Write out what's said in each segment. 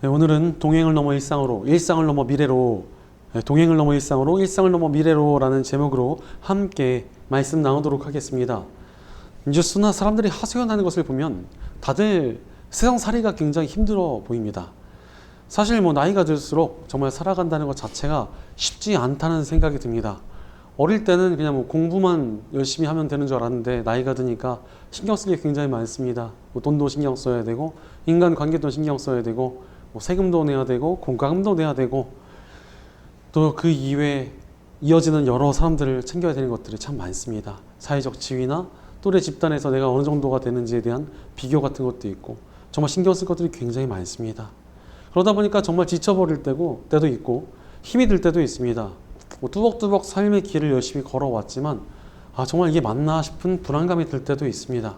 네, 오늘은 동행을 넘어 일상으로, 일상을 넘어 미래로, 동행을 넘어 일상으로, 일상을 넘어 미래로 라는 제목으로 함께 말씀 나누도록 하겠습니다. 뉴스나 사람들이 하소연하는 것을 보면 다들 세상살이가 굉장히 힘들어 보입니다. 사실 나이가 들수록 정말 살아간다는 것 자체가 쉽지 않다는 생각이 듭니다. 어릴 때는 그냥 공부만 열심히 하면 되는 줄 알았는데 나이가 드니까 신경 쓸 게 굉장히 많습니다. 돈도 신경 써야 되고 인간관계도 신경 써야 되고 세금도 내야 되고 공과금도 내야 되고 또 그 이외에 이어지는 여러 사람들을 챙겨야 되는 것들이 참 많습니다. 사회적 지위나 또래 집단에서 내가 어느 정도가 되는지에 대한 비교 같은 것도 있고 정말 신경 쓸 것들이 굉장히 많습니다. 그러다 보니까 정말 지쳐버릴 때도 있고 힘이 들 때도 있습니다. 뚜벅뚜벅 삶의 길을 열심히 걸어왔지만 정말 이게 맞나 싶은 불안감이 들 때도 있습니다.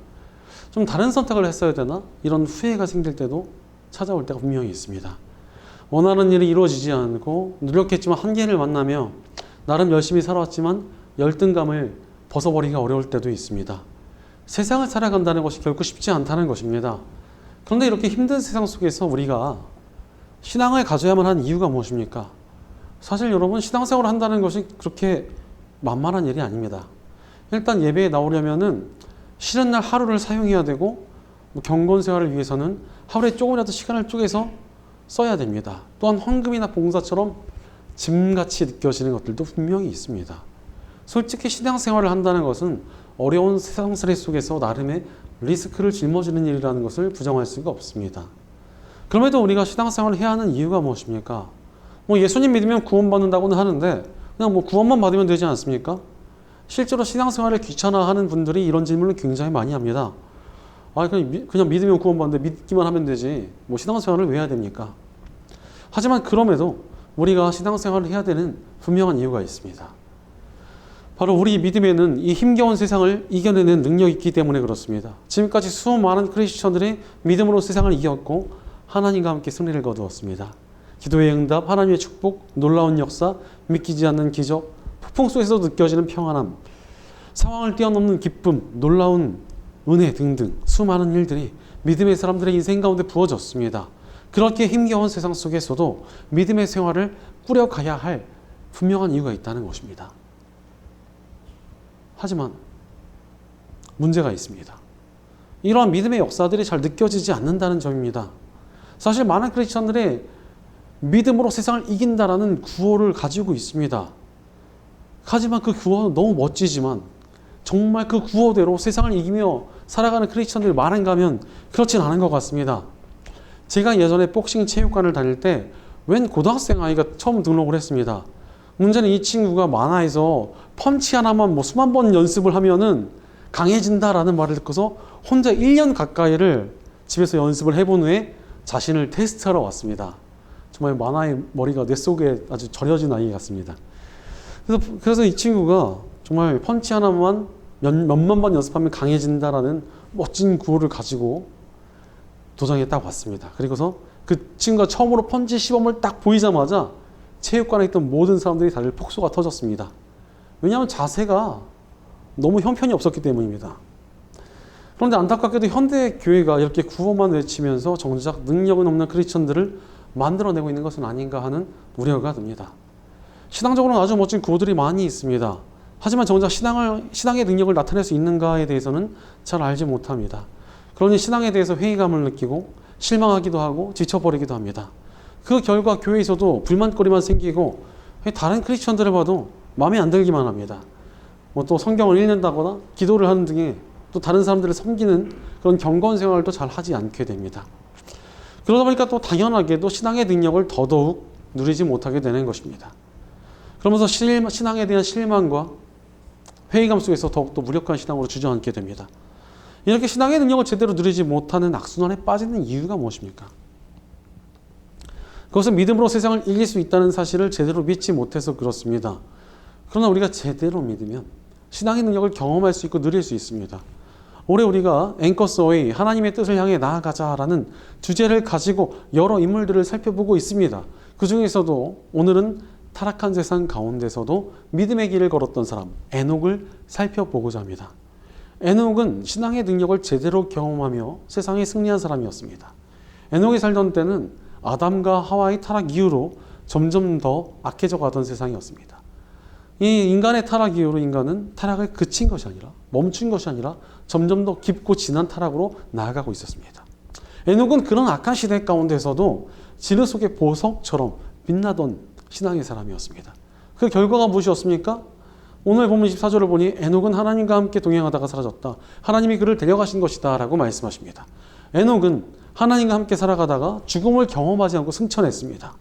좀 다른 선택을 했어야 되나? 이런 후회가 생길 때도 찾아올 때가 분명히 있습니다. 원하는 일이 이루어지지 않고 노력했지만 한계를 만나며 나름 열심히 살아왔지만 열등감을 벗어버리기가 어려울 때도 있습니다. 세상을 살아간다는 것이 결코 쉽지 않다는 것입니다. 그런데 이렇게 힘든 세상 속에서 우리가 신앙을 가져야만 한 이유가 무엇입니까? 사실 여러분, 신앙생활을 한다는 것이 그렇게 만만한 일이 아닙니다. 일단 예배에 나오려면은 쉬는 날 하루를 사용해야 되고 경건생활을 위해서는 하루에 조금이라도 시간을 쪼개서 써야 됩니다. 또한 헌금이나 봉사처럼 짐같이 느껴지는 것들도 분명히 있습니다. 솔직히 신앙생활을 한다는 것은 어려운 세상살이 속에서 나름의 리스크를 짊어지는 일이라는 것을 부정할 수가 없습니다. 그럼에도 우리가 신앙생활을 해야 하는 이유가 무엇입니까? 예수님 믿으면 구원받는다고는 하는데 그냥 구원만 받으면 되지 않습니까? 실제로 신앙생활을 귀찮아하는 분들이 이런 질문을 굉장히 많이 합니다. 그냥 믿으면 구원받는데 믿기만 하면 되지 신앙생활을 왜 해야 됩니까? 하지만 그럼에도 우리가 신앙생활을 해야 되는 분명한 이유가 있습니다. 바로 우리 믿음에는 이 힘겨운 세상을 이겨내는 능력이 있기 때문에 그렇습니다. 지금까지 수많은 크리스천들이 믿음으로 세상을 이겼고 하나님과 함께 승리를 거두었습니다. 기도의 응답, 하나님의 축복, 놀라운 역사, 믿기지 않는 기적, 폭풍 속에서 느껴지는 평안함, 상황을 뛰어넘는 기쁨, 놀라운 은혜 등등 수많은 일들이 믿음의 사람들의 인생 가운데 부어졌습니다. 그렇게 힘겨운 세상 속에서도 믿음의 생활을 꾸려가야 할 분명한 이유가 있다는 것입니다. 하지만 문제가 있습니다. 이러한 믿음의 역사들이 잘 느껴지지 않는다는 점입니다. 사실 많은 크리스천들이 믿음으로 세상을 이긴다라는 구호를 가지고 있습니다. 하지만 그 구호는 너무 멋지지만 정말 그 구호대로 세상을 이기며 살아가는 크리스천들이 많은가 하면 그렇진 않은 것 같습니다. 제가 예전에 복싱 체육관을 다닐 때 웬 고등학생 아이가 처음 등록을 했습니다. 문제는 이 친구가 만화에서 펀치 하나만 수만 번 연습을 하면은 강해진다라는 말을 듣고서 혼자 1년 가까이를 집에서 연습을 해본 후에 자신을 테스트하러 왔습니다. 정말 만화의 머리가 뇌 속에 아주 절여진 아이 같습니다. 그래서 이 친구가 정말 펀치 하나만 몇만 번 연습하면 강해진다라는 멋진 구호를 가지고 도장에 딱 왔습니다. 그리고서 그 친구가 처음으로 펀치 시범을 딱 보이자마자 체육관에 있던 모든 사람들이 다들 폭소가 터졌습니다. 왜냐하면 자세가 너무 형편이 없었기 때문입니다. 그런데 안타깝게도 현대 교회가 이렇게 구호만 외치면서 정작 능력은 없는 크리스천들을 만들어내고 있는 것은 아닌가 하는 우려가 듭니다. 신앙적으로는 아주 멋진 구호들이 많이 있습니다. 하지만 정작 신앙의 능력을 나타낼 수 있는가에 대해서는 잘 알지 못합니다. 그러니 신앙에 대해서 회의감을 느끼고 실망하기도 하고 지쳐버리기도 합니다. 그 결과 교회에서도 불만거리만 생기고 다른 크리스천들을 봐도 마음에 안 들기만 합니다. 또 성경을 읽는다거나 기도를 하는 등의 또 다른 사람들을 섬기는 그런 경건 생활도 잘 하지 않게 됩니다. 그러다 보니까 또 당연하게도 신앙의 능력을 더더욱 누리지 못하게 되는 것입니다. 그러면서 신앙에 대한 실망과 회의감 속에서 더욱더 무력한 신앙으로 주저앉게 됩니다. 이렇게 신앙의 능력을 제대로 누리지 못하는 악순환에 빠지는 이유가 무엇입니까? 그것은 믿음으로 세상을 이길 수 있다는 사실을 제대로 믿지 못해서 그렇습니다. 그러나 우리가 제대로 믿으면 신앙의 능력을 경험할 수 있고 누릴 수 있습니다. 올해 우리가 앵커스 어웨이 하나님의 뜻을 향해 나아가자라는 주제를 가지고 여러 인물들을 살펴보고 있습니다. 그 중에서도 오늘은 타락한 세상 가운데서도 믿음의 길을 걸었던 사람 에녹을 살펴보고자 합니다. 에녹은 신앙의 능력을 제대로 경험하며 세상에 승리한 사람이었습니다. 에녹이 살던 때는 아담과 하와의 타락 이후로 점점 더 악해져 가던 세상이었습니다. 이 인간의 타락 이후로 인간은 타락을 그친 것이 아니라 멈춘 것이 아니라 점점 더 깊고 진한 타락으로 나아가고 있었습니다. 에녹은 그런 악한 시대 가운데서도 진흙 속의 보석처럼 빛나던 신앙의 사람이었습니다. 그 결과가 무엇이었습니까? 오늘 본문 24절을 보니 에녹은 하나님과 함께 동행하다가 사라졌다. 하나님이 그를 데려가신 것이다 라고 말씀하십니다. 에녹은 하나님과 함께 살아가다가 죽음을 경험하지 않고 승천했습니다.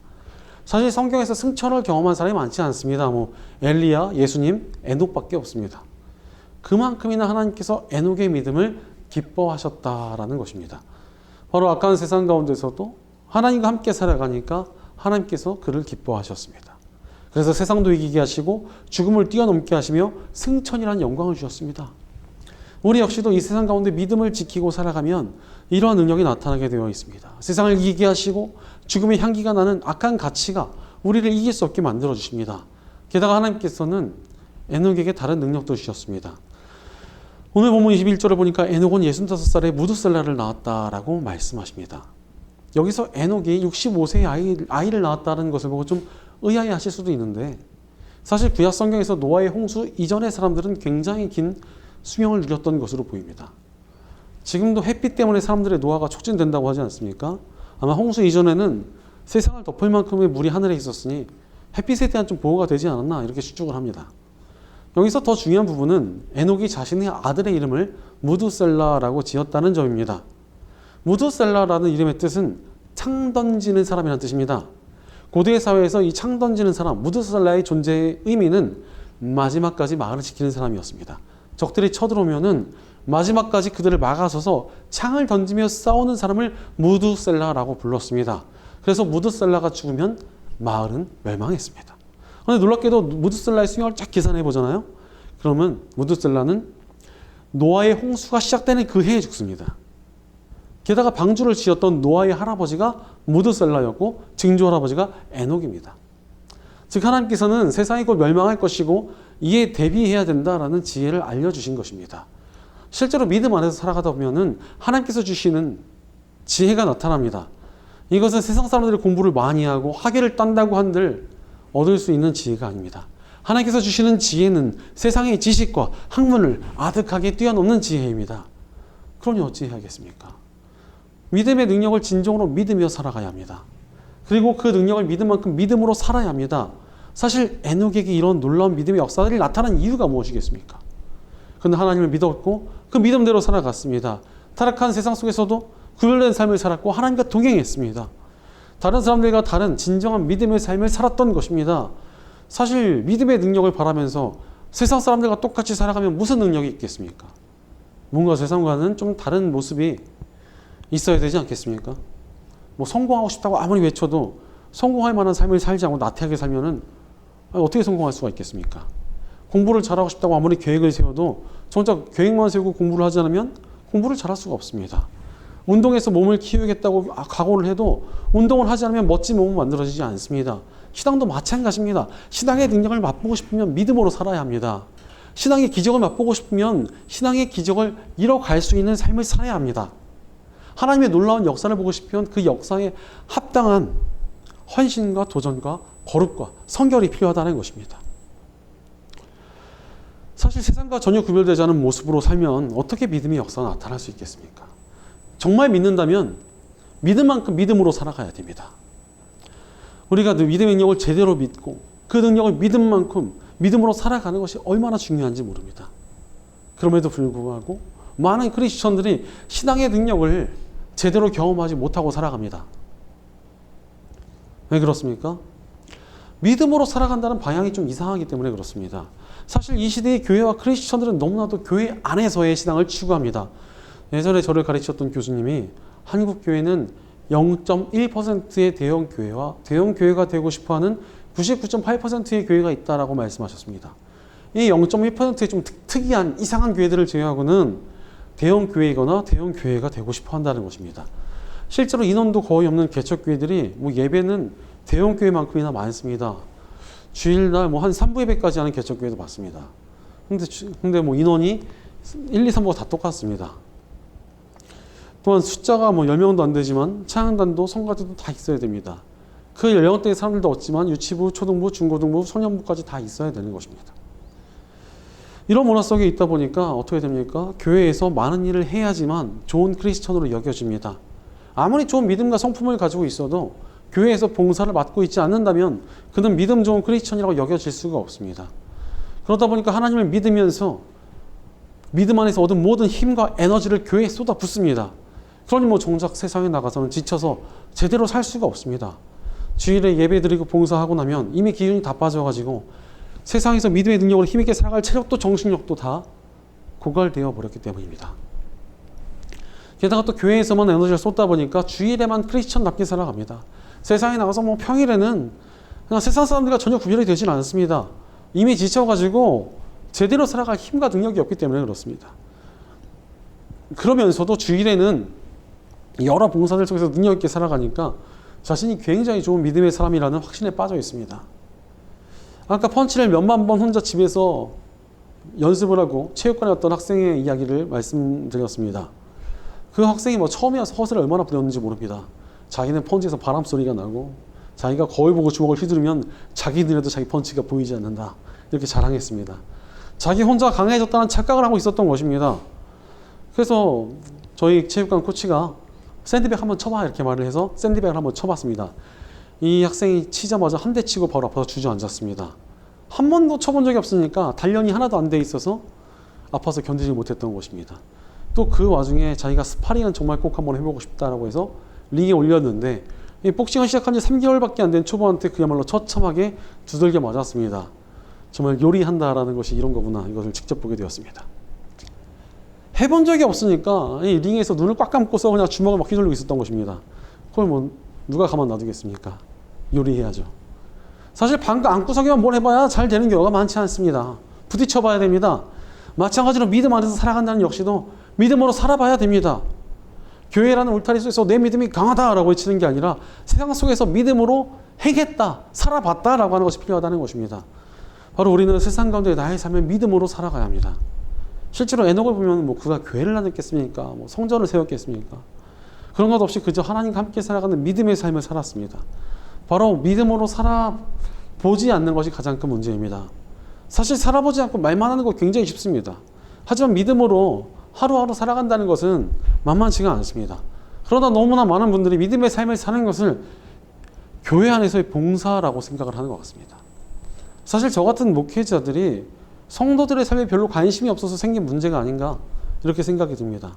사실 성경에서 승천을 경험한 사람이 많지 않습니다. 엘리야, 예수님, 에녹밖에 없습니다. 그만큼이나 하나님께서 에녹의 믿음을 기뻐하셨다라는 것입니다. 바로 악한 세상 가운데서도 하나님과 함께 살아가니까 하나님께서 그를 기뻐하셨습니다. 그래서 세상도 이기게 하시고 죽음을 뛰어넘게 하시며 승천이라는 영광을 주셨습니다. 우리 역시도 이 세상 가운데 믿음을 지키고 살아가면 이러한 능력이 나타나게 되어 있습니다. 세상을 이기게 하시고 죽음의 향기가 나는 악한 가치가 우리를 이길 수 없게 만들어 주십니다. 게다가 하나님께서는 에녹에게 다른 능력도 주셨습니다. 오늘 본문 21절을 보니까 에녹은 65살에 무두셀라를 낳았다라고 말씀하십니다. 여기서 에녹이 65세의 아이를 낳았다는 것을 보고 좀 의아해 하실 수도 있는데, 사실 구약 성경에서 노아의 홍수 이전의 사람들은 굉장히 긴 수명을 누렸던 것으로 보입니다. 지금도 햇빛 때문에 사람들의 노화가 촉진된다고 하지 않습니까? 아마 홍수 이전에는 세상을 덮을 만큼의 물이 하늘에 있었으니 햇빛에 대한 좀 보호가 되지 않았나 이렇게 추측을 합니다. 여기서 더 중요한 부분은 에녹이 자신의 아들의 이름을 무두셀라라고 지었다는 점입니다. 무두셀라라는 이름의 뜻은 창 던지는 사람이라는 뜻입니다. 고대 사회에서 이 창 던지는 사람, 무두셀라의 존재의 의미는 마지막까지 마을을 지키는 사람이었습니다. 적들이 쳐들어오면은 마지막까지 그들을 막아서서 창을 던지며 싸우는 사람을 무두셀라라고 불렀습니다. 그래서 무두셀라가 죽으면 마을은 멸망했습니다. 그런데 놀랍게도 무두셀라의 수명을 쫙 계산해 보잖아요. 그러면 무두셀라는 노아의 홍수가 시작되는 그 해에 죽습니다. 게다가 방주를 지었던 노아의 할아버지가 무두셀라였고 증조 할아버지가 에녹입니다. 즉 하나님께서는 세상이 곧 멸망할 것이고 이에 대비해야 된다라는 지혜를 알려주신 것입니다. 실제로 믿음 안에서 살아가다 보면은 하나님께서 주시는 지혜가 나타납니다. 이것은 세상 사람들이 공부를 많이 하고 학위를 딴다고 한들 얻을 수 있는 지혜가 아닙니다. 하나님께서 주시는 지혜는 세상의 지식과 학문을 아득하게 뛰어넘는 지혜입니다. 그러니 어찌해야겠습니까? 믿음의 능력을 진정으로 믿으며 살아가야 합니다. 그리고 그 능력을 믿은 만큼 믿음으로 살아야 합니다. 사실 에녹에게 이런 놀라운 믿음의 역사들이 나타난 이유가 무엇이겠습니까? 그런데 하나님을 믿었고 그 믿음대로 살아갔습니다. 타락한 세상 속에서도 구별된 삶을 살았고 하나님과 동행했습니다. 다른 사람들과 다른 진정한 믿음의 삶을 살았던 것입니다. 사실 믿음의 능력을 바라면서 세상 사람들과 똑같이 살아가면 무슨 능력이 있겠습니까? 뭔가 세상과는 좀 다른 모습이 있어야 되지 않겠습니까? 성공하고 싶다고 아무리 외쳐도 성공할 만한 삶을 살지 않고 나태하게 살면은 어떻게 성공할 수가 있겠습니까? 공부를 잘하고 싶다고 아무리 계획을 세워도 정작 계획만 세우고 공부를 하지 않으면 공부를 잘할 수가 없습니다. 운동에서 몸을 키우겠다고 각오를 해도 운동을 하지 않으면 멋진 몸은 만들어지지 않습니다. 신앙도 마찬가지입니다. 신앙의 능력을 맛보고 싶으면 믿음으로 살아야 합니다. 신앙의 기적을 맛보고 싶으면 신앙의 기적을 이뤄갈 수 있는 삶을 살아야 합니다. 하나님의 놀라운 역사를 보고 싶으면 그 역사에 합당한 헌신과 도전과 거룩과 성결이 필요하다는 것입니다. 사실 세상과 전혀 구별되지 않은 모습으로 살면 어떻게 믿음의 역사가 나타날 수 있겠습니까? 정말 믿는다면 믿은 만큼 믿음으로 살아가야 됩니다. 우리가 믿음의 능력을 제대로 믿고 그 능력을 믿은 만큼 믿음으로 살아가는 것이 얼마나 중요한지 모릅니다. 그럼에도 불구하고 많은 크리스천들이 신앙의 능력을 제대로 경험하지 못하고 살아갑니다. 왜 그렇습니까? 믿음으로 살아간다는 방향이 좀 이상하기 때문에 그렇습니다. 사실 이 시대의 교회와 크리스천들은 너무나도 교회 안에서의 신앙을 추구합니다. 예전에 저를 가르쳤던 교수님이 한국 교회는 0.1%의 대형 교회와 대형 교회가 되고 싶어하는 99.8%의 교회가 있다라고 말씀하셨습니다. 이 0.1%의 좀 특이한 이상한 교회들을 제외하고는 대형 교회이거나 대형 교회가 되고 싶어 한다는 것입니다. 실제로 인원도 거의 없는 개척교회들이 예배는 대형 교회만큼이나 많습니다. 주일날 한 3부 예배까지 하는 개척교회도 많습니다. 근데 인원이 1, 2, 3부가 다 똑같습니다. 또한 숫자가 뭐 10명도 안 되지만 찬양단도 성가대도 다 있어야 됩니다. 그 연령대의 사람들도 없지만 유치부, 초등부, 중고등부, 소년부까지 다 있어야 되는 것입니다. 이런 문화 속에 있다 보니까 어떻게 됩니까? 교회에서 많은 일을 해야지만 좋은 크리스천으로 여겨집니다. 아무리 좋은 믿음과 성품을 가지고 있어도 교회에서 봉사를 맡고 있지 않는다면 그는 믿음 좋은 크리스천이라고 여겨질 수가 없습니다. 그러다 보니까 하나님을 믿으면서 믿음 안에서 얻은 모든 힘과 에너지를 교회에 쏟아붓습니다. 그러니 뭐 정작 세상에 나가서는 지쳐서 제대로 살 수가 없습니다. 주일에 예배 드리고 봉사하고 나면 이미 기운이 다 빠져가지고 세상에서 믿음의 능력으로 힘있게 살아갈 체력도 정신력도 다 고갈되어 버렸기 때문입니다. 게다가 또 교회에서만 에너지를 쏟다 보니까 주일에만 크리스천답게 살아갑니다. 세상에 나가서 뭐 평일에는 그냥 세상 사람들과 전혀 구별이 되질 않습니다. 이미 지쳐가지고 제대로 살아갈 힘과 능력이 없기 때문에 그렇습니다. 그러면서도 주일에는 여러 봉사들 속에서 능력 있게 살아가니까 자신이 굉장히 좋은 믿음의 사람이라는 확신에 빠져 있습니다. 아까 펀치를 몇만 번 혼자 집에서 연습을 하고 체육관에 왔던 학생의 이야기를 말씀드렸습니다. 그 학생이 뭐 처음이어서 허세를 얼마나 부렸는지 모릅니다. 자기는 펀치에서 바람 소리가 나고 자기가 거울 보고 주먹을 휘두르면 자기 눈에도 자기 펀치가 보이지 않는다. 이렇게 자랑했습니다. 자기 혼자 강해졌다는 착각을 하고 있었던 것입니다. 그래서 저희 체육관 코치가 샌드백 한번 쳐봐 이렇게 말을 해서 샌드백을 한번 쳐봤습니다. 이 학생이 치자마자 한 대 치고 바로 아파서 주저앉았습니다. 한 번도 쳐본 적이 없으니까 단련이 하나도 안 돼 있어서 아파서 견디지 못했던 것입니다. 또 그 와중에 자기가 스파링은 정말 꼭 한번 해보고 싶다라고 해서 링에 올렸는데 이 복싱을 시작한 지 3개월밖에 안 된 초보한테 그야말로 처참하게 두들겨 맞았습니다. 정말 요리한다라는 것이 이런 거구나 이것을 직접 보게 되었습니다. 해본 적이 없으니까 이 링에서 눈을 꽉 감고서 그냥 주먹을 막 휘둘리고 있었던 것입니다. 그걸 뭐 누가 가만 놔두겠습니까? 요리해야죠. 사실 방금 안구석에만 뭘 해봐야 잘 되는 경우가 많지 않습니다. 부딪혀봐야 됩니다. 마찬가지로 믿음 안에서 살아간다는 역시도 믿음으로 살아봐야 됩니다. 교회라는 울타리 속에서 내 믿음이 강하다라고 외치는 게 아니라 세상 속에서 믿음으로 행했다, 살아봤다라고 하는 것이 필요하다는 것입니다. 바로 우리는 세상 가운데 나의 삶을 믿음으로 살아가야 합니다. 실제로 에녹을 보면 뭐 그가 교회를 다녔겠습니까? 뭐 성전을 세웠겠습니까? 그런 것 없이 그저 하나님과 함께 살아가는 믿음의 삶을 살았습니다. 바로 믿음으로 살아보지 않는 것이 가장 큰 문제입니다. 사실 살아보지 않고 말만 하는 거 굉장히 쉽습니다. 하지만 믿음으로 하루하루 살아간다는 것은 만만치가 않습니다. 그러나 너무나 많은 분들이 믿음의 삶을 사는 것을 교회 안에서의 봉사라고 생각을 하는 것 같습니다. 사실 저 같은 목회자들이 성도들의 삶에 별로 관심이 없어서 생긴 문제가 아닌가 이렇게 생각이 듭니다.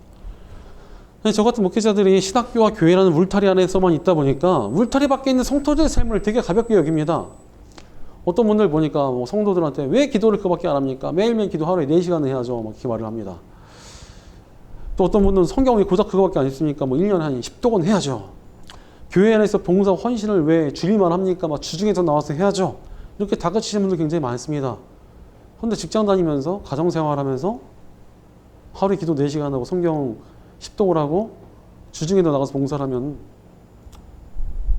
저 같은 목회자들이 신학교와 교회라는 울타리 안에서만 있다 보니까 울타리 밖에 있는 성도들의 삶을 되게 가볍게 여깁니다. 어떤 분들 보니까 뭐 성도들한테 왜 기도를 그밖에 안 합니까? 매일매일 기도 하루에 4시간을 해야죠. 막 이렇게 말을 합니다. 또 어떤 분들은 성경이 고작 그거밖에 안 있으니까 뭐 1년에 한 10독은 해야죠. 교회 안에서 봉사 헌신을 왜 주일만 합니까? 막 주중에서 나와서 해야죠. 이렇게 다그치시는 분들 굉장히 많습니다. 그런데 직장 다니면서 가정생활하면서 하루에 기도 4시간 하고 성경 10독을 하고 주중에도 나가서 봉사를 하면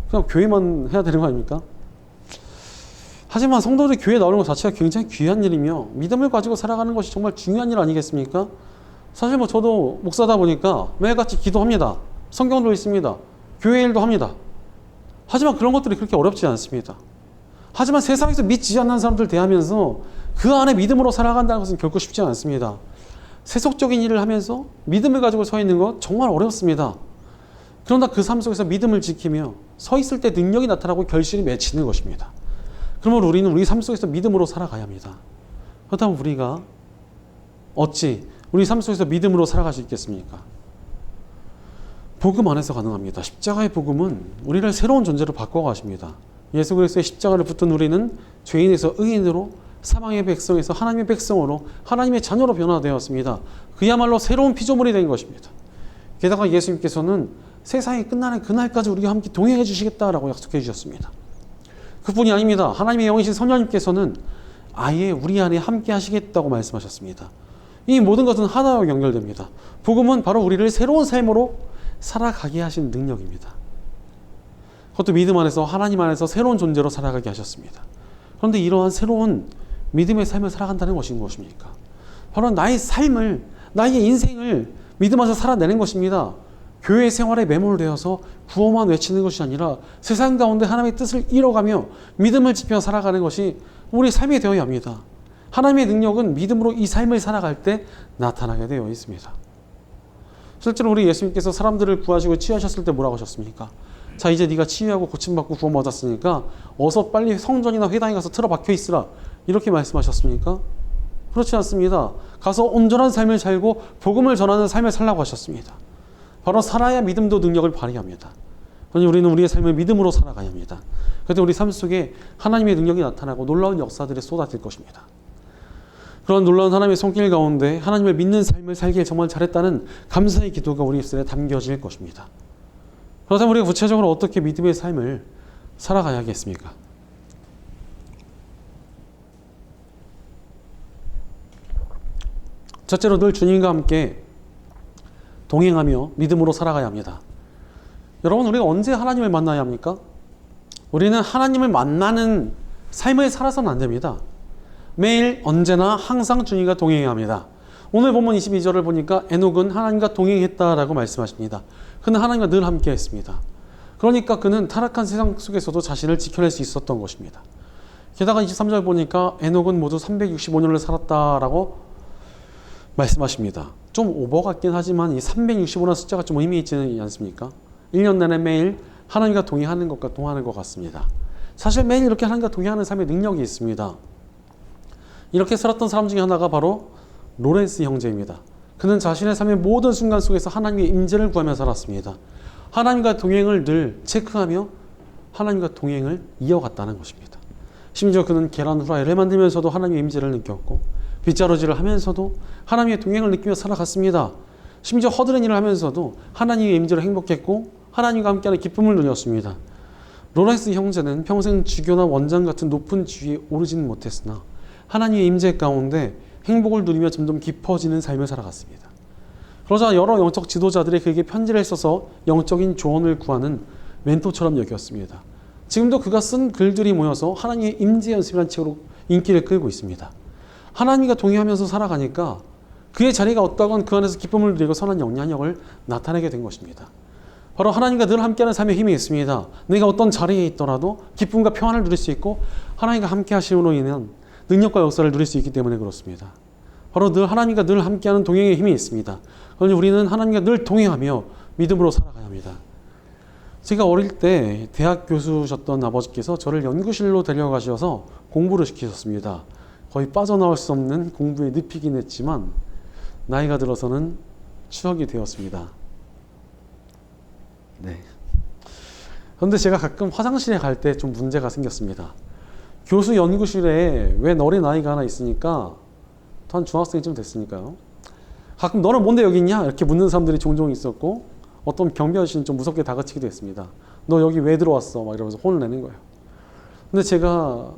그냥 교회만 해야 되는 거 아닙니까? 하지만 성도들이 교회에 나오는 것 자체가 굉장히 귀한 일이며 믿음을 가지고 살아가는 것이 정말 중요한 일 아니겠습니까? 사실 뭐 저도 목사다 보니까 매일같이 기도합니다. 성경도 읽습니다. 교회 일도 합니다. 하지만 그런 것들이 그렇게 어렵지 않습니다. 하지만 세상에서 믿지 않는 사람들 대하면서 그 안에 믿음으로 살아간다는 것은 결코 쉽지 않습니다. 세속적인 일을 하면서 믿음을 가지고 서 있는 것 정말 어렵습니다. 그러나 그 삶 속에서 믿음을 지키며 서 있을 때 능력이 나타나고 결실이 맺히는 것입니다. 그러면 우리는 우리 삶 속에서 믿음으로 살아가야 합니다. 그렇다면 우리가 어찌 우리 삶 속에서 믿음으로 살아갈 수 있겠습니까? 복음 안에서 가능합니다. 십자가의 복음은 우리를 새로운 존재로 바꿔가십니다. 예수 그리스도의 십자가를 붙든 우리는 죄인에서 의인으로 사망의 백성에서 하나님의 백성으로 하나님의 자녀로 변화되었습니다. 그야말로 새로운 피조물이 된 것입니다. 게다가 예수님께서는 세상이 끝나는 그날까지 우리와 함께 동행해 주시겠다라고 약속해 주셨습니다. 그뿐이 아닙니다. 하나님의 영이신 성령님께서는 아예 우리 안에 함께 하시겠다고 말씀하셨습니다. 이 모든 것은 하나와 연결됩니다. 복음은 바로 우리를 새로운 삶으로 살아가게 하신 능력입니다. 그것도 믿음 안에서 하나님 안에서 새로운 존재로 살아가게 하셨습니다. 그런데 이러한 새로운 믿음의 삶을 살아간다는 것이 무엇입니까? 바로 나의 삶을, 나의 인생을 믿음 안에서 살아내는 것입니다. 교회 생활에 매몰되어서 구호만 외치는 것이 아니라 세상 가운데 하나님의 뜻을 이뤄가며 믿음을 지켜 살아가는 것이 우리 삶이 되어야 합니다. 하나님의 능력은 믿음으로 이 삶을 살아갈 때 나타나게 되어 있습니다. 실제로 우리 예수님께서 사람들을 구하시고 치유하셨을 때 뭐라고 하셨습니까? 자, 이제 네가 치유하고 고침받고 구원 받았으니까 어서 빨리 성전이나 회당에 가서 틀어박혀 있으라, 이렇게 말씀하셨습니까? 그렇지 않습니다. 가서 온전한 삶을 살고 복음을 전하는 삶을 살라고 하셨습니다. 바로 살아야 믿음도 능력을 발휘합니다. 그러니 우리는 우리의 삶을 믿음으로 살아가야 합니다. 그때 우리 삶 속에 하나님의 능력이 나타나고 놀라운 역사들이 쏟아질 것입니다. 그런 놀라운 하나님의 손길 가운데 하나님을 믿는 삶을 살길 정말 잘했다는 감사의 기도가 우리 입술에 담겨질 것입니다. 그렇다면 우리가 구체적으로 어떻게 믿음의 삶을 살아가야겠습니까? 첫째로 늘 주님과 함께 동행하며 믿음으로 살아가야 합니다. 여러분, 우리가 언제 하나님을 만나야 합니까? 우리는 하나님을 만나는 삶을 살아서는 안 됩니다. 매일 언제나 항상 주님과 동행해야 합니다. 오늘 본문 22절을 보니까 에녹은 하나님과 동행했다라고 말씀하십니다. 그는 하나님과 늘 함께 했습니다. 그러니까 그는 타락한 세상 속에서도 자신을 지켜낼 수 있었던 것입니다. 게다가 23절 보니까 에녹은 모두 365년을 살았다라고 말씀하십니다. 좀 오버 같긴 하지만 이 365년 숫자가 좀 의미 있지는 않습니까? 1년 내내 매일 하나님과 동행하는 것과 동하는 것 같습니다. 사실 매일 이렇게 하나님과 동행하는 삶의 능력이 있습니다. 이렇게 살았던 사람 중에 하나가 바로 로렌스 형제입니다. 그는 자신의 삶의 모든 순간 속에서 하나님의 임재를 구하며 살았습니다. 하나님과 동행을 늘 체크하며 하나님과 동행을 이어갔다는 것입니다. 심지어 그는 계란 후라이를 만들면서도 하나님의 임재를 느꼈고, 빗자루질을 하면서도 하나님의 동행을 느끼며 살아갔습니다. 심지어 허드렛 일을 하면서도 하나님의 임재를 행복했고 하나님과 함께하는 기쁨을 누렸습니다. 로렌스 형제는 평생 주교나 원장 같은 높은 지위에 오르지는 못했으나 하나님의 임재 가운데 행복을 누리며 점점 깊어지는 삶을 살아갔습니다. 그러자 여러 영적 지도자들이 그에게 편지를 써서 영적인 조언을 구하는 멘토처럼 여겼습니다. 지금도 그가 쓴 글들이 모여서 하나님의 임재 연습이라는 책으로 인기를 끌고 있습니다. 하나님과 동행하면서 살아가니까 그의 자리가 어떠건 그 안에서 기쁨을 누리고 선한 영향력을 나타내게 된 것입니다. 바로 하나님과 늘 함께하는 삶의 힘이 있습니다. 내가 어떤 자리에 있더라도 기쁨과 평안을 누릴 수 있고 하나님과 함께 하심으로 인한 능력과 역사를 누릴 수 있기 때문에 그렇습니다. 바로 늘 하나님과 늘 함께하는 동행의 힘이 있습니다. 그러니 우리는 하나님과 늘 동행하며 믿음으로 살아가야 합니다. 제가 어릴 때 대학 교수셨던 아버지께서 저를 연구실로 데려가셔서 공부를 시키셨습니다. 거의 빠져나올 수 없는 공부에 늪이긴 했지만 나이가 들어서는 추억이 되었습니다. 네. 그런데 제가 가끔 화장실에 갈 때 좀 문제가 생겼습니다. 교수 연구실에 왜 어린 아이가 하나 있으니까, 한 중학생쯤 됐으니까요. 가끔 너는 뭔데 여기 있냐? 이렇게 묻는 사람들이 종종 있었고, 어떤 경비 아저씨는 좀 무섭게 다그치기도 했습니다. 너 여기 왜 들어왔어? 막 이러면서 혼을 내는 거예요. 근데 제가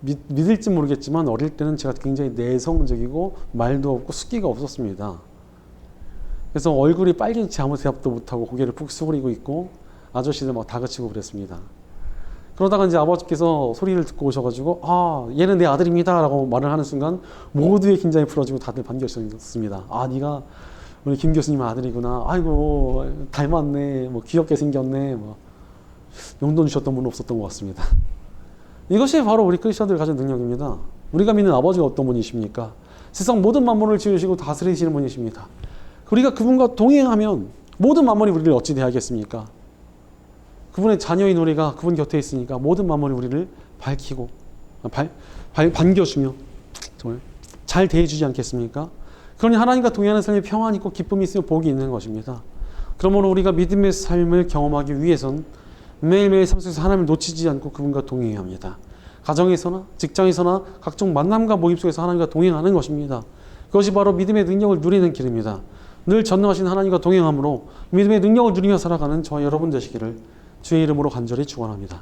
믿을지 모르겠지만 어릴 때는 제가 굉장히 내성적이고 말도 없고 숫기가 없었습니다. 그래서 얼굴이 빨개지지 아무 대답도 못하고 고개를 푹 숙이고 있고 아저씨들 막 다그치고 그랬습니다. 그러다가 이제 아버지께서 소리를 듣고 오셔가지고 아, 얘는 내 아들입니다 라고 말을 하는 순간 모두의 긴장이 풀어지고 다들 반겨주셨습니다. 아, 네가 우리 김 교수님 아들이구나. 아이고 닮았네. 뭐 귀엽게 생겼네. 뭐 용돈 주셨던 분은 없었던 것 같습니다. 이것이 바로 우리 크리스천들이 가진 능력입니다. 우리가 믿는 아버지가 어떤 분이십니까? 세상 모든 만물을 지으시고 다스리시는 분이십니다. 우리가 그분과 동행하면 모든 만물이 우리를 어찌 대하겠습니까? 그분의 자녀인 우리가 그분 곁에 있으니까 모든 만물이 우리를 밝히고 반겨주며 정말 잘 대해주지 않겠습니까? 그러니 하나님과 동행하는 삶에 평안이 있고 기쁨이 있으며 복이 있는 것입니다. 그러므로 우리가 믿음의 삶을 경험하기 위해선 매일매일 삶 속에서 하나님을 놓치지 않고 그분과 동행해야 합니다. 가정에서나 직장에서나 각종 만남과 모임 속에서 하나님과 동행하는 것입니다. 그것이 바로 믿음의 능력을 누리는 길입니다. 늘 전능하신 하나님과 동행함으로 믿음의 능력을 누리며 살아가는 저와 여러분 되시기를 주의 이름으로 간절히 축원합니다.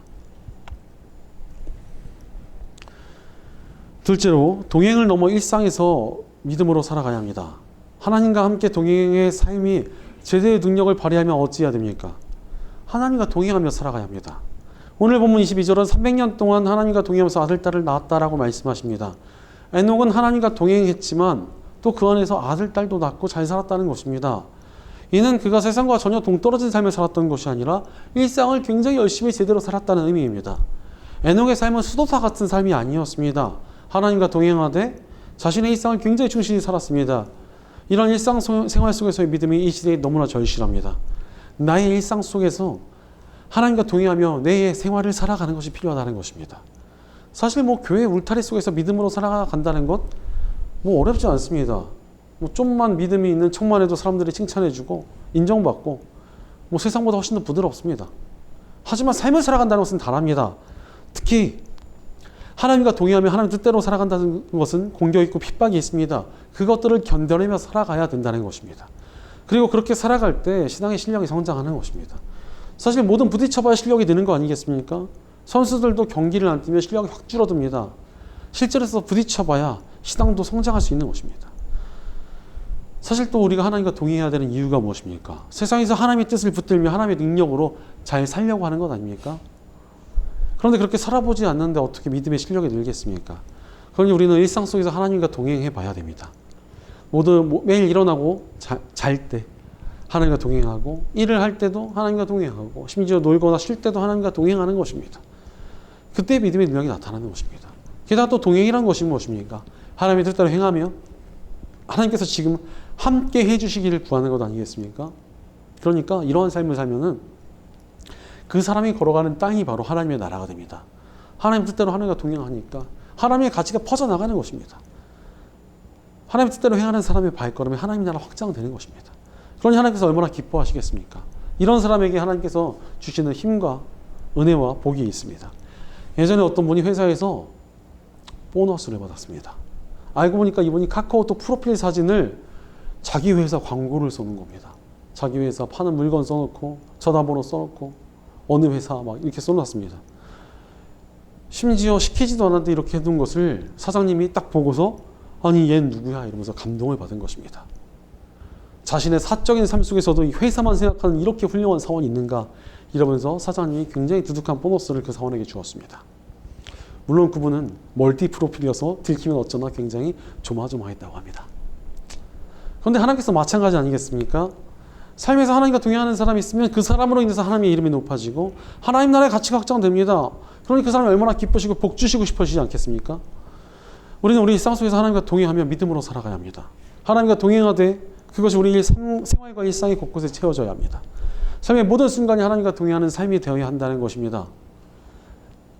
둘째로 동행을 넘어 일상에서 믿음으로 살아가야 합니다. 하나님과 함께 동행의 삶이 제대의 능력을 발휘하면 어찌해야 됩니까? 하나님과 동행하며 살아가야 합니다. 오늘 본문 22절은 300년 동안 하나님과 동행하면서 아들, 딸을 낳았다라고 말씀하십니다. 에녹은 하나님과 동행했지만 또 그 안에서 아들, 딸도 낳고 잘 살았다는 것입니다. 이는 그가 세상과 전혀 동떨어진 삶을 살았던 것이 아니라 일상을 굉장히 열심히 제대로 살았다는 의미입니다. 에녹의 삶은 수도사 같은 삶이 아니었습니다. 하나님과 동행하되 자신의 일상을 굉장히 충실히 살았습니다. 이런 일상 생활 속에서의 믿음이 이 시대에 너무나 절실합니다. 나의 일상 속에서 하나님과 동행하며 내 생활을 살아가는 것이 필요하다는 것입니다. 사실 교회 울타리 속에서 믿음으로 살아간다는 것 어렵지 않습니다. 좀만 믿음이 있는 척만 해도 사람들이 칭찬해주고 인정받고 세상보다 훨씬 더 부드럽습니다. 하지만 삶을 살아간다는 것은 다릅니다. 특히 하나님과 동의하며 하나님 뜻대로 살아간다는 것은 공격 있고 핍박이 있습니다. 그것들을 견뎌내며 살아가야 된다는 것입니다. 그리고 그렇게 살아갈 때 신앙의 실력이 성장하는 것입니다. 사실 뭐든 부딪혀봐야 실력이 느는 거 아니겠습니까? 선수들도 경기를 안 뛰면 실력이 확 줄어듭니다. 실전에서 부딪혀봐야 신앙도 성장할 수 있는 것입니다. 사실 또 우리가 하나님과 동의해야 되는 이유가 무엇입니까? 세상에서 하나님의 뜻을 붙들며 하나님의 능력으로 잘 살려고 하는 것 아닙니까? 그런데 그렇게 살아보지 않는데 어떻게 믿음의 실력이 늘겠습니까? 그러니 우리는 일상 속에서 하나님과 동행해 봐야 됩니다. 매일 일어나고 잘 때 하나님과 동행하고, 일을 할 때도 하나님과 동행하고, 심지어 놀거나 쉴 때도 하나님과 동행하는 것입니다. 그때 믿음의 능력이 나타나는 것입니다. 게다가 또 동행이란 것이 무엇입니까? 하나님의 뜻대로 행하며 하나님께서 지금 함께 해주시기를 구하는 것 아니겠습니까? 그러니까 이러한 삶을 살면은 그 사람이 걸어가는 땅이 바로 하나님의 나라가 됩니다. 하나님 뜻대로 하나님과 동행하니까 하나님의 가치가 퍼져나가는 것입니다. 하나님 뜻대로 행하는 사람의 발걸음에 하나님의 나라 확장되는 것입니다. 그러니 하나님께서 얼마나 기뻐하시겠습니까? 이런 사람에게 하나님께서 주시는 힘과 은혜와 복이 있습니다. 예전에 어떤 분이 회사에서 보너스를 받았습니다. 알고 보니까 이분이 카카오톡 프로필 사진을 자기 회사 광고를 써놓은 겁니다. 자기 회사 파는 물건 써놓고 전화번호 써놓고 어느 회사 이렇게 써놨습니다. 심지어 시키지도 않았는데 이렇게 해둔 것을 사장님이 딱 보고서 아니 얘는 누구야 이러면서 감동을 받은 것입니다. 자신의 사적인 삶 속에서도 이 회사만 생각하는 이렇게 훌륭한 사원이 있는가 이러면서 사장님이 굉장히 두둑한 보너스를 그 사원에게 주었습니다. 물론 그분은 멀티 프로필이어서 들키면 어쩌나 굉장히 조마조마했다고 합니다. 그런데 하나님께서 마찬가지 아니겠습니까? 삶에서 하나님과 동행하는 사람이 있으면 그 사람으로 인해서 하나님의 이름이 높아지고 하나님 나라의 가치가 확장됩니다. 그러니 그 사람이 얼마나 기쁘시고 복 주시고 싶으시지 않겠습니까? 우리는 우리 일상 속에서 하나님과 동행하며 믿음으로 살아가야 합니다. 하나님과 동행하되 그것이 우리 생활과 일상의 곳곳에 채워져야 합니다. 삶의 모든 순간이 하나님과 동행하는 삶이 되어야 한다는 것입니다.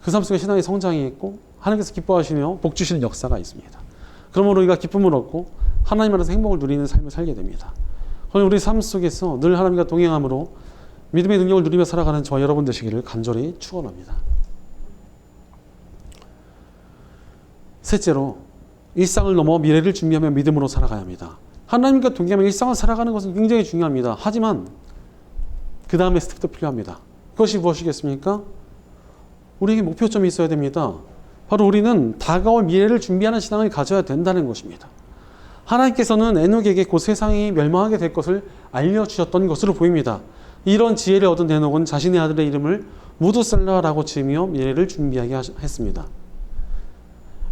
그 삶 속에 신앙의 성장이 있고 하나님께서 기뻐하시며 복 주시는 역사가 있습니다. 그러므로 우리가 기쁨을 얻고 하나님 안에서 행복을 누리는 삶을 살게 됩니다. 그럼 우리 삶 속에서 늘 하나님과 동행함으로 믿음의 능력을 누리며 살아가는 저와 여러분 되시기를 간절히 축원합니다. 셋째로 일상을 넘어 미래를 준비하며 믿음으로 살아가야 합니다. 하나님과 동행하며 일상을 살아가는 것은 굉장히 중요합니다. 하지만 그 다음에 스텝도 필요합니다. 그것이 무엇이겠습니까? 우리에게 목표점이 있어야 됩니다. 바로 우리는 다가올 미래를 준비하는 신앙을 가져야 된다는 것입니다. 하나님께서는 에녹에게 곧 세상이 멸망하게 될 것을 알려주셨던 것으로 보입니다. 이런 지혜를 얻은 에녹은 자신의 아들의 이름을 무두셀라라고 지으며 미래를 준비하게 했습니다.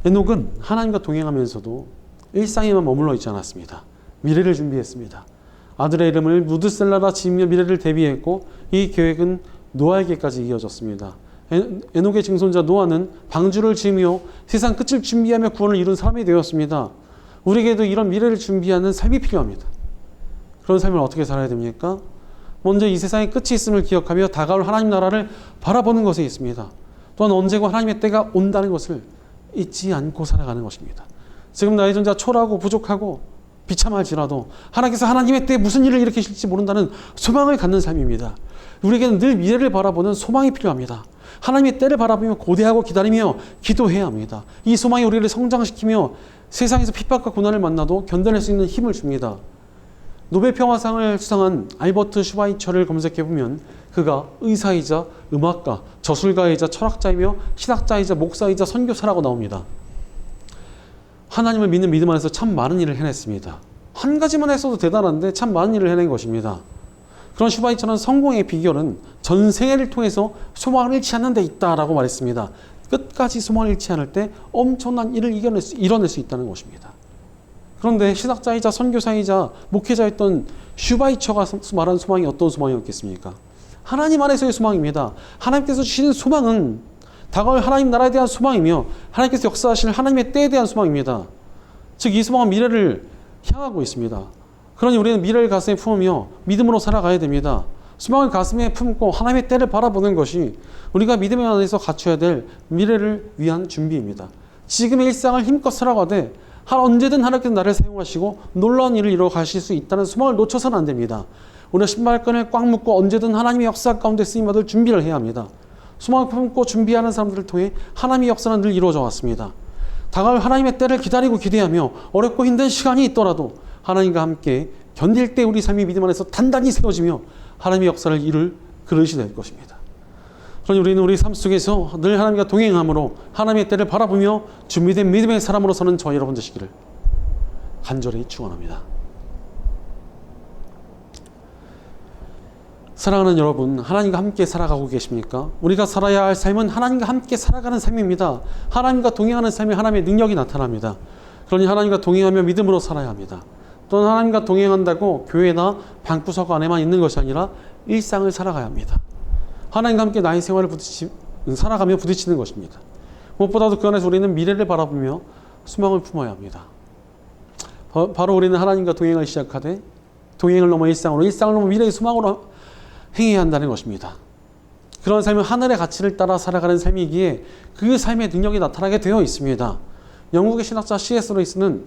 에녹은 하나님과 동행하면서도 일상에만 머물러 있지 않았습니다. 미래를 준비했습니다. 아들의 이름을 무두셀라라 지으며 미래를 대비했고 이 계획은 노아에게까지 이어졌습니다. 에녹의 증손자 노아는 방주를 지으며 세상 끝을 준비하며 구원을 이룬 사람이 되었습니다. 우리에게도 이런 미래를 준비하는 삶이 필요합니다. 그런 삶을 어떻게 살아야 됩니까? 먼저 이 세상에 끝이 있음을 기억하며 다가올 하나님 나라를 바라보는 것에 있습니다. 또한 언제고 하나님의 때가 온다는 것을 잊지 않고 살아가는 것입니다. 지금 나의 존재가 초라하고 부족하고 비참할지라도 하나님께서 하나님의 때에 무슨 일을 일으키실지 모른다는 소망을 갖는 삶입니다. 우리에게는 늘 미래를 바라보는 소망이 필요합니다. 하나님의 때를 바라보며 고대하고 기다리며 기도해야 합니다. 이 소망이 우리를 성장시키며 세상에서 핍박과 고난을 만나도 견뎌낼 수 있는 힘을 줍니다. 노벨 평화상을 수상한 알버트 슈바이처를 검색해보면 그가 의사이자 음악가, 저술가이자 철학자이며 신학자이자 목사이자 선교사라고 나옵니다. 하나님을 믿는 믿음 안에서 참 많은 일을 해냈습니다. 한 가지만 했어도 대단한데 참 많은 일을 해낸 것입니다. 그런 슈바이처는 성공의 비결은 전생애를 통해서 소망을 잃지 않는 데 있다라고 말했습니다. 끝까지 소망을 잃지 않을 때 엄청난 일을 이뤄낼 수 있다는 것입니다. 그런데 신학자이자 선교사이자 목회자였던 슈바이처가 말한 소망이 어떤 소망이었겠습니까? 하나님 안에서의 소망입니다. 하나님께서 주시는 소망은 다가올 하나님 나라에 대한 소망이며 하나님께서 역사하실 하나님의 때에 대한 소망입니다. 즉 이 소망은 미래를 향하고 있습니다. 그러니 우리는 미래를 가슴에 품으며 믿음으로 살아가야 됩니다. 소망을 가슴에 품고 하나님의 때를 바라보는 것이 우리가 믿음 안에서 갖춰야 될 미래를 위한 준비입니다. 지금의 일상을 힘껏 살아가되 언제든 하나님께서 나를 사용하시고 놀라운 일을 이루어 가실 수 있다는 소망을 놓쳐서는 안 됩니다. 우리가 신발끈을 꽉 묶고 언제든 하나님의 역사 가운데 쓰임받을 준비를 해야 합니다. 소망을 품고 준비하는 사람들을 통해 하나님의 역사는 늘 이루어져 왔습니다. 다가올 하나님의 때를 기다리고 기대하며 어렵고 힘든 시간이 있더라도 하나님과 함께 견딜 때 우리 삶이 믿음 안에서 단단히 세워지며 하나님의 역사를 이룰 그릇이 될 것입니다. 그러니 우리는 우리 삶 속에서 늘 하나님과 동행함으로 하나님의 때를 바라보며 준비된 믿음의 사람으로서는 저와 여러분 되시기를 간절히 축원합니다. 사랑하는 여러분, 하나님과 함께 살아가고 계십니까? 우리가 살아야 할 삶은 하나님과 함께 살아가는 삶입니다. 하나님과 동행하는 삶에 하나님의 능력이 나타납니다. 그러니 하나님과 동행하며 믿음으로 살아야 합니다. 또는 하나님과 동행한다고 교회나 방구석 안에만 있는 것이 아니라 일상을 살아가야 합니다. 하나님과 함께 나의 생활을 살아가며 부딪히는 것입니다. 무엇보다도 그 안에서 우리는 미래를 바라보며 소망을 품어야 합니다. 바로 우리는 하나님과 동행을 시작하되 동행을 넘어 일상으로, 일상을 넘어 미래의 소망으로 행해야 한다는 것입니다. 그런 삶은 하늘의 가치를 따라 살아가는 삶이기에 그 삶의 능력이 나타나게 되어 있습니다. 영국의 신학자 C.S. 루이스는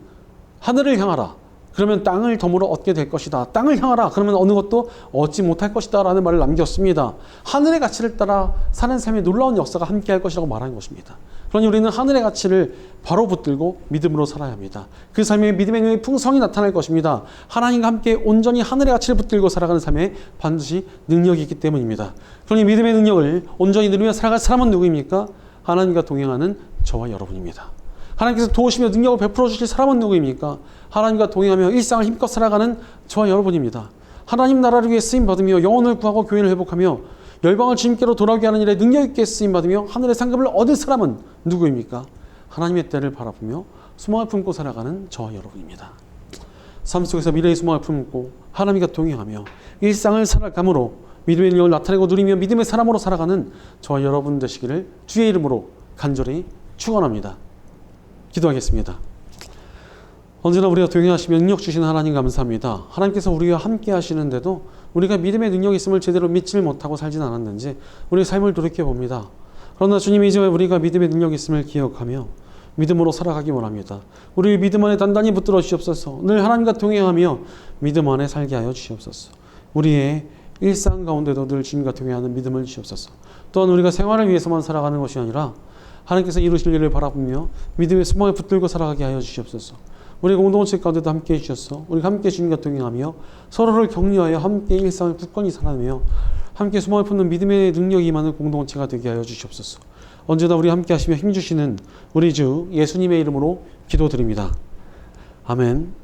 하늘을 향하라. 그러면 땅을 덤으로 얻게 될 것이다. 땅을 향하라. 그러면 어느 것도 얻지 못할 것이다. 라는 말을 남겼습니다. 하늘의 가치를 따라 사는 삶의 놀라운 역사가 함께할 것이라고 말하는 것입니다. 그러니 우리는 하늘의 가치를 바로 붙들고 믿음으로 살아야 합니다. 그 삶에 믿음의 능력의 풍성이 나타날 것입니다. 하나님과 함께 온전히 하늘의 가치를 붙들고 살아가는 삶에 반드시 능력이 있기 때문입니다. 그러니 믿음의 능력을 온전히 누리며 살아갈 사람은 누구입니까? 하나님과 동행하는 저와 여러분입니다. 하나님께서 도우시며 능력을 베풀어 주실 사람은 누구입니까? 하나님과 동행하며 일상을 힘껏 살아가는 저와 여러분입니다. 하나님 나라를 위해 쓰임받으며 영혼을 구하고 교회를 회복하며 열방을 주님께로 돌아오게 하는 일에 능력 있게 쓰임받으며 하늘의 상급을 얻을 사람은 누구입니까? 하나님의 때를 바라보며 소망을 품고 살아가는 저와 여러분입니다. 삶 속에서 미래의 소망을 품고 하나님과 동행하며 일상을 살아감으로 믿음의 능력을 나타내고 누리며 믿음의 사람으로 살아가는 저와 여러분 되시기를 주의 이름으로 간절히 축원합니다. 기도하겠습니다. 언제나 우리가 동행하시며 능력 주시는 하나님 감사합니다. 하나님께서 우리와 함께 하시는데도 우리가 믿음의 능력이 있음을 제대로 믿지 못하고 살진 않았는지 우리의 삶을 돌이켜봅니다. 그러나 주님이 이제 우리가 믿음의 능력이 있음을 기억하며 믿음으로 살아가기 원합니다. 우리 믿음 안에 단단히 붙들어 주시옵소서. 늘 하나님과 동행하며 믿음 안에 살게 하여 주시옵소서. 우리의 일상 가운데도 늘 주님과 동행하는 믿음을 주시옵소서. 또한 우리가 생활을 위해서만 살아가는 것이 아니라 하나님께서 이루실 일을 바라보며 믿음의 소망을 붙들고 살아가게 하여 주시옵소서. 우리 공동체 가운데도 함께해 주셔서 우리가 함께 주님과 동행하며 서로를 격려하여 함께 일상을 굳건히 살아내며 함께 소망을 품는 믿음의 능력이 임하는 공동체가 되게 하여 주시옵소서. 언제나 우리 함께 하시며 힘주시는 우리 주 예수님의 이름으로 기도드립니다. 아멘.